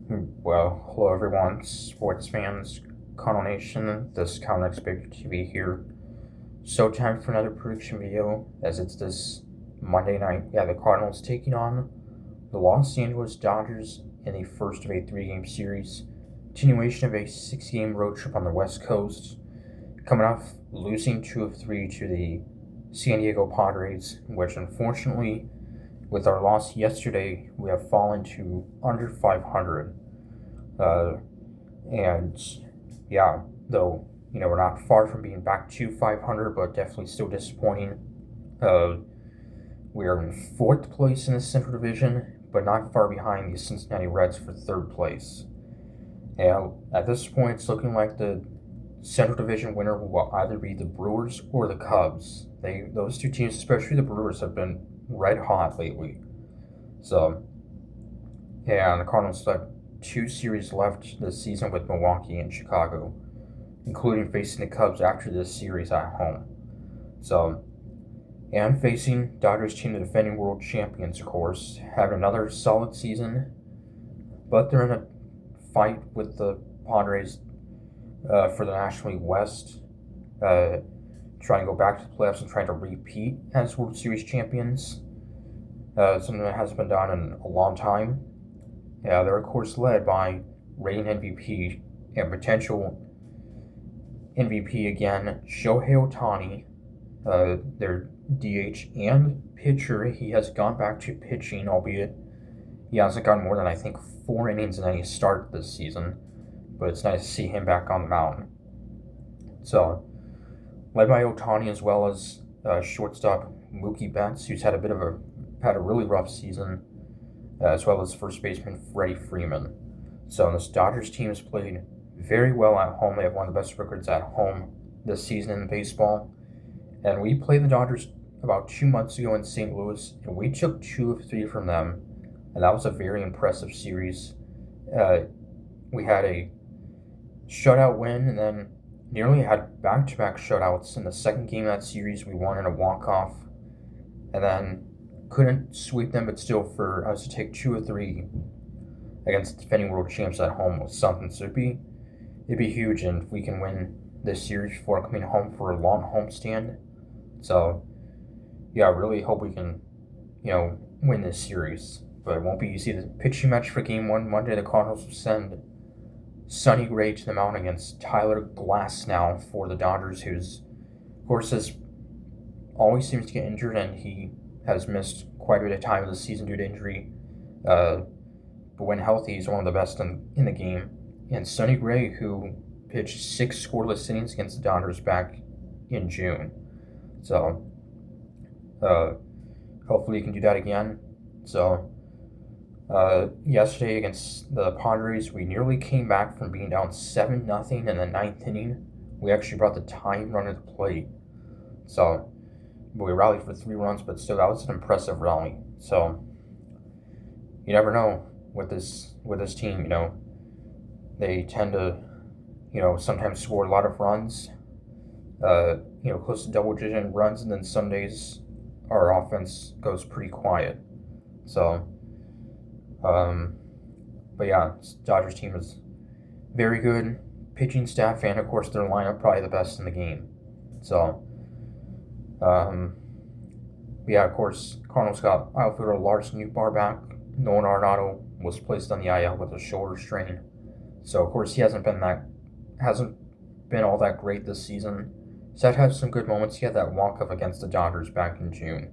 Well, hello everyone, sports fans, Cardinal Nation, this is Cardinals Big TV here. So time for another prediction video, as it's this Monday night. Yeah, the Cardinals taking on the Los Angeles Dodgers in the first of a 3-game series. Continuation of a 6-game road trip on the West Coast. Coming off losing 2 of 3 to the San Diego Padres, which unfortunately, with our loss yesterday, we have fallen to under 500. And yeah, though, we're not far from being back to 500, but definitely still disappointing. Uh, we are in fourth place in the Central Division, but not far behind the Cincinnati Reds for third place. And at this point, it's looking like the Central Division winner will either be the Brewers or the Cubs. Those two teams, especially the Brewers, have been red hot lately. So, yeah, and the Cardinals have 2 series left this season with Milwaukee and Chicago, including facing the Cubs after this series at home. So, and facing Dodgers team, the defending world champions, of course, having another solid season, but they're in a fight with the Padres for the National League West, trying to go back to the playoffs and trying to repeat as World Series champions. Something that hasn't been done in a long time. They're, of course, led by reigning MVP and potential MVP again, Shohei Ohtani, their DH and pitcher. He has gone back to pitching, albeit he hasn't gotten more than, I think, 4 innings in any start this season. But it's nice to see him back on the mound. So, led by Ohtani as well as shortstop Mookie Betts, who's had a really rough season, as well as first baseman Freddie Freeman. So this Dodgers team has played very well at home. They have one of the best records at home this season in baseball. And we played the Dodgers about 2 months ago in St. Louis, and we took 2 of 3 from them, and that was a very impressive series. We had a shutout win, and then nearly had back-to-back shutouts. In the second game of that series, we won in a walk-off, and then couldn't sweep them, but still for us to take 2 of 3 against the defending world champs at home was something. So it'd be huge, and if we can win this series before coming home for a long homestand. So yeah, I really hope we can, win this series. But it won't be easy. The pitching match for Game 1 Monday, the Cardinals will send Sonny Gray to the mound against Tyler Glasnow for the Dodgers, who's, of course, always seems to get injured, and he has missed quite a bit of time of the season due to injury. But when healthy, he's one of the best in the game. And Sonny Gray, who pitched 6 scoreless innings against the Dodgers back in June. So, hopefully he can do that again. So, yesterday against the Padres, we nearly came back from being down 7-0 in the 9th inning. We actually brought the tying run to the plate. So, we rallied for 3 runs, but still, that was an impressive rally. So, you never know with this team. They tend to, sometimes score a lot of runs, close to double-digit runs, and then some days our offense goes pretty quiet. So, but yeah, Dodgers team is very good. Pitching staff and, of course, their lineup probably the best in the game. So, yeah, of course, Cardinals got outfielder Lars Nootbaar back. Nolan Arenado was placed on the IL with a shoulder strain. So, of course, he hasn't been all that great this season. He's had some good moments. He had that walk-off against the Dodgers back in June.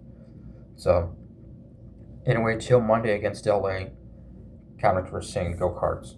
So, anyway, till Monday against LA, Cardinals were saying go Cards.